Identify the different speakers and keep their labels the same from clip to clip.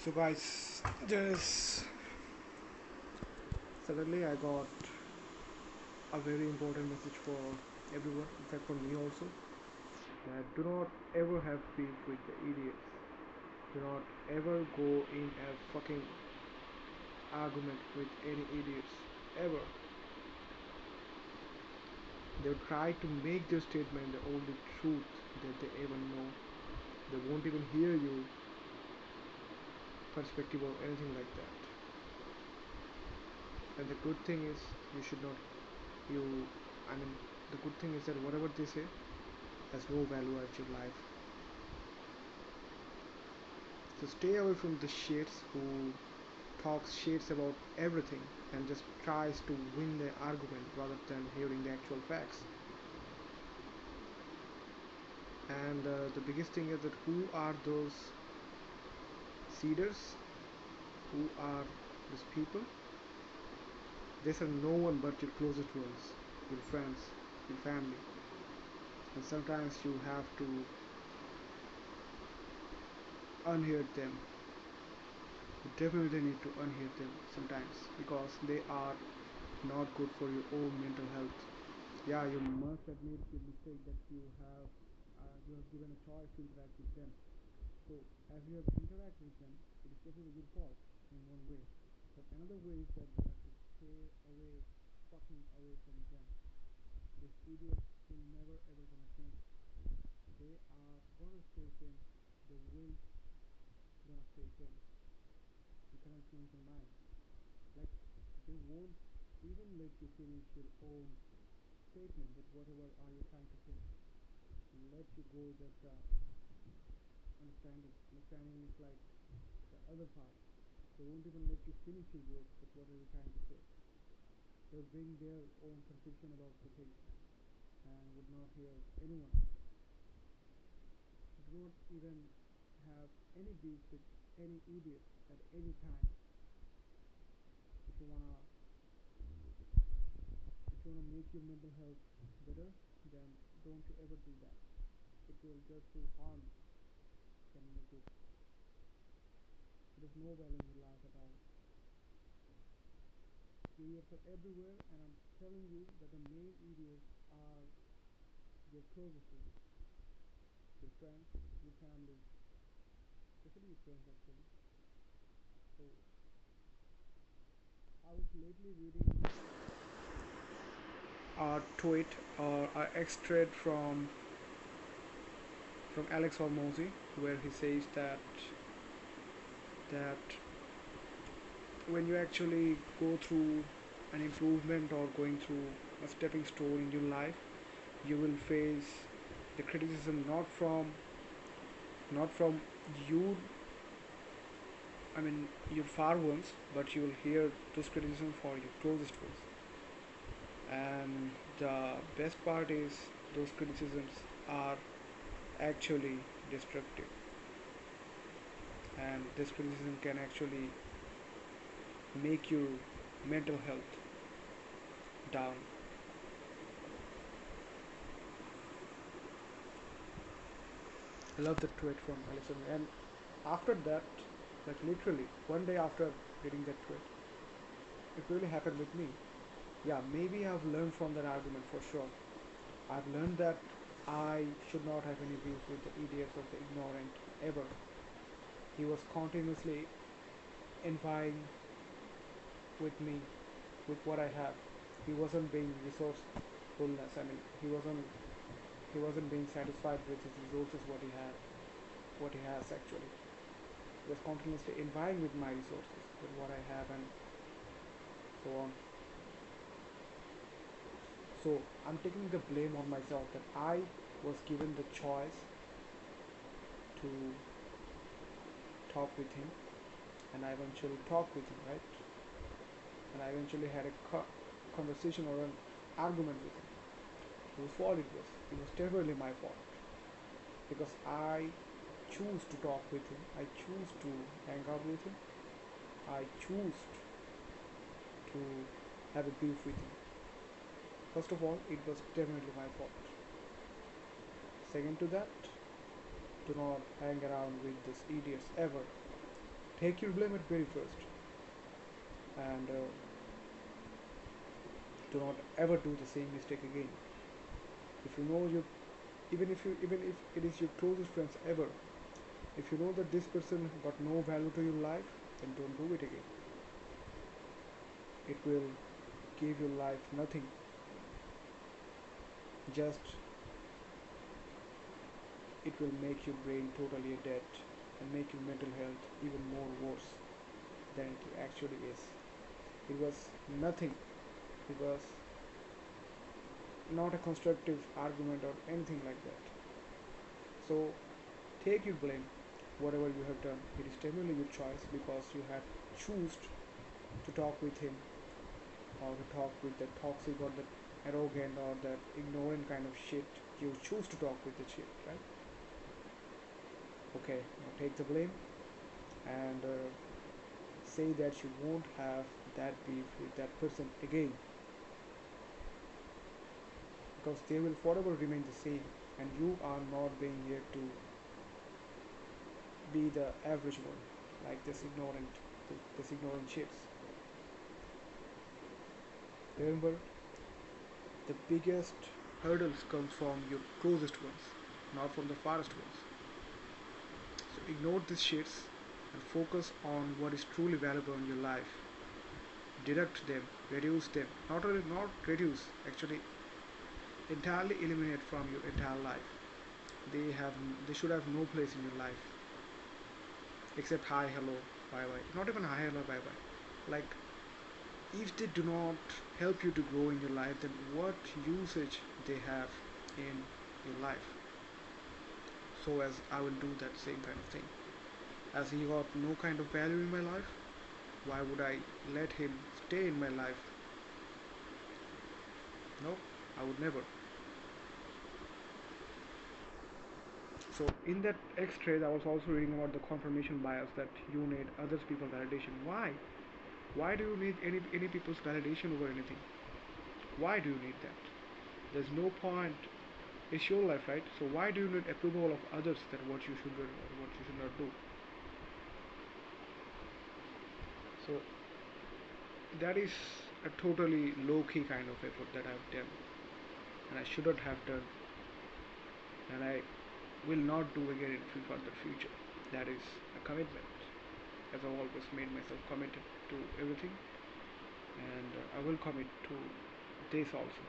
Speaker 1: So guys, just suddenly I got a very important message for everyone, in fact for me also, that do not ever have beef with the idiots. Do not ever go in a fucking argument with any idiots. Ever. They'll try to make their statement the only truth that they ever know. They won't even hear you perspective or anything like that. And the good thing is you should not you I mean the good thing is that whatever they say has no value at your life. So stay away from the shits who talks shits about everything and just tries to win the argument rather than hearing the actual facts. And the biggest thing is that who are those seeders? Who are these people? These are no one but your closest ones, your friends, your family. And sometimes you have to unhear them. You definitely need to unhear them sometimes because they are not good for your own mental health. Yeah, you must admit your mistake that you have given a choice to interact with them. So as you have interacted with them, it is definitely your fault in one way. But another way is that you have to stay away, fucking away from them. These idiots will never ever gonna change. They are gonna stay same. They will gonna stay same. You cannot change their mind. Like they won't even let you finish your own statement that whatever are you trying to say. Let you go just understanding. Understanding is like the other part. They won't even let you finish your words, but what are you trying to say? They'll bring their own conception about the thing and would not hear anyone. Do not even have any beef with any idiot at any time. If you wanna if you wanna make your mental health better, then don't you ever do that. It will just do harm than any good. There's no value in your life at all. Idiots are everywhere, and I'm telling you that the main idiots are your closest ones, your friends, your family, especially your friends actually. So I was lately reading a tweet or an extract from Alex Hormozy where he says that when you actually go through an improvement or going through a stepping stone in your life, you will face the criticism not from you, I mean your far ones, but you will hear those criticism for your closest ones. And the best part is those criticisms are actually destructive, and this criticism can actually make your mental health down. I love the tweet from Alison. And after that, like literally one day after reading that tweet, it really happened with me. Yeah, maybe I've learned from that argument for sure. I've learned that I should not have any beef with the idiots or the ignorant ever. He was continuously envying with me, with what I have. He wasn't being resourcefulness. I mean, he wasn't being satisfied with his resources, what he has actually. He was continuously envying with my resources, with what I have, and so on. So I'm taking the blame on myself that I was given the choice to talk with him, and I eventually talked with him, right? And I eventually had a conversation or an argument with him. Whose fault it was? It was definitely my fault because I choose to talk with him. I choose to hang out with him. I choose to have a beef with him. First of all, it was definitely my fault. Second to that, do not hang around with these idiots ever. Take your blame at very first, and do not ever do the same mistake again. If you know you, even if it is your closest friends ever, if you know that this person got no value to your life, then don't do it again. It will give your life nothing. Just it will make your brain totally dead and make your mental health even more worse than it actually is. It was nothing. It was not a constructive argument or anything like that. So take your blame, whatever you have done. It is definitely your choice because you have chosen to talk with him or to talk with the toxic or the arrogant or the ignorant kind of shit. You choose to talk with the shit, right? Okay, now take the blame and say that you won't have that beef with that person again because they will forever remain the same and you are not being here to be the average one like this ignorant shits. Remember, the biggest hurdles come from your closest ones, not from the farthest ones. So ignore these shits and focus on what is truly valuable in your life. Deduct them, reduce them, not reduce, actually entirely eliminate from your entire life. They should have no place in your life except hi, hello, bye bye. Not even hi, hello, bye bye. Like if they do not help you to grow in your life, then what usage they have in your life? So as I will do that same kind of thing. As he got no kind of value in my life, why would I let him stay in my life? No, I would never. So in that X trade, I was also reading about the confirmation bias that you need others people validation. Why? Why do you need any people's validation over anything? Why do you need that? There's no point. It's your life, right? So why do you need approval of others that what you should do or what you should not do? So that is a totally low-key kind of effort that I've done, and I shouldn't have done, and I will not do again in the future. That is a commitment, as I've always made myself committed to everything, and I will commit to this also.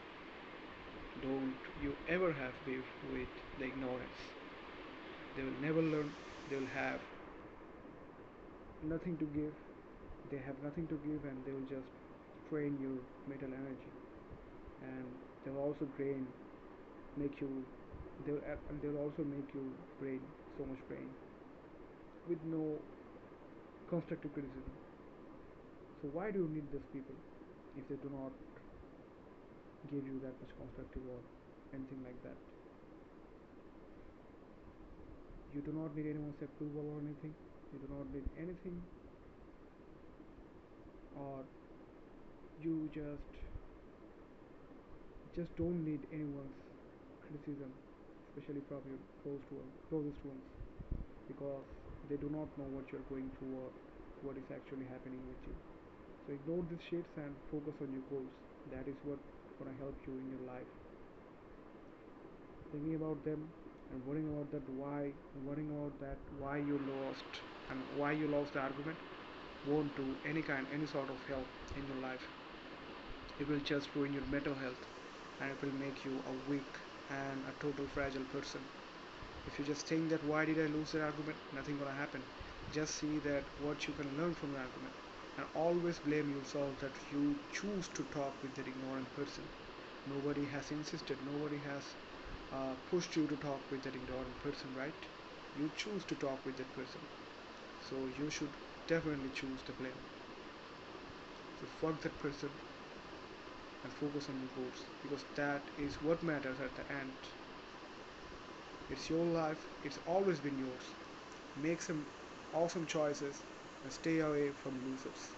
Speaker 1: Don't you ever have beef with the ignorance. They will never learn. They will have nothing to give. They have nothing to give, and they will just drain your mental energy, and they will also drain, make you. They'll also make you brain so much brain with no constructive criticism. So why do you need these people if they do not give you that much constructive or anything like that? You do not need anyone's approval or anything. You do not need anything, or you just don't need anyone's criticism, especially from your closest ones, because they do not know what you're going through or what is actually happening with you. So ignore these shits and focus on your goals. That is what gonna help you in your life. Thinking about them and worrying about that why you lost and why you lost the argument won't do any sort of help in your life. It will just ruin your mental health and it will make you a weak and a total fragile person. If you just think that why did I lose that argument, nothing gonna happen. Just see that what you can learn from the argument and always blame yourself that you choose to talk with that ignorant person. Nobody has insisted, nobody has pushed you to talk with that ignorant person, right? You choose to talk with that person, so you should definitely choose the blame. So fuck that person and focus on your goals because that is what matters at the end. It's your life, it's always been yours. Make some awesome choices and stay away from losers.